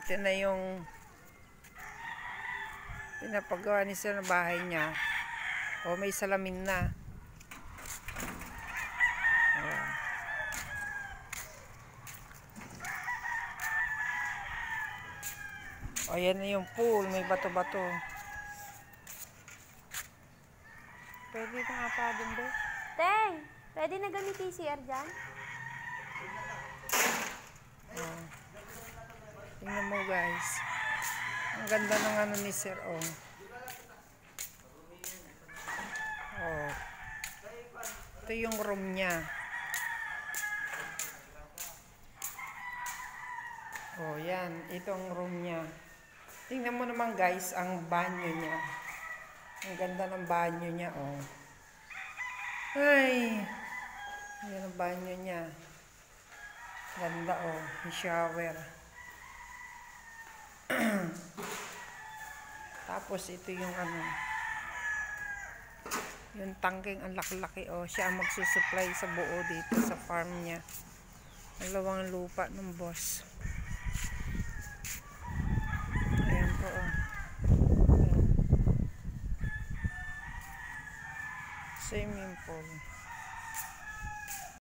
Ito na yung pinapagawa ni sir na bahay niya. O, may salamin na. Ayan. O, yan na yung pool. May bato-bato. Pwede na nga pa din ba? Teng, pwede na gamitin CR dyan? Oh. Tingnan mo guys. Ang ganda ng ano ni sir. Oh. Oh. Ito yung room niya. Oh, yan. Ito ang room niya. Tingnan mo naman guys, ang banyo niya. Ang ganda ng banyo niya, oh. Ay! Yan ang banyo niya. Ganda, oh. Yung shower. Tapos, ito yung ano. Yung tangking ang laki-laki, oh. Siya ang magsusupply sa buo dito sa farm niya. Dalawang lupa ng boss. Ayan po, oh. Ayan. Swimming pool.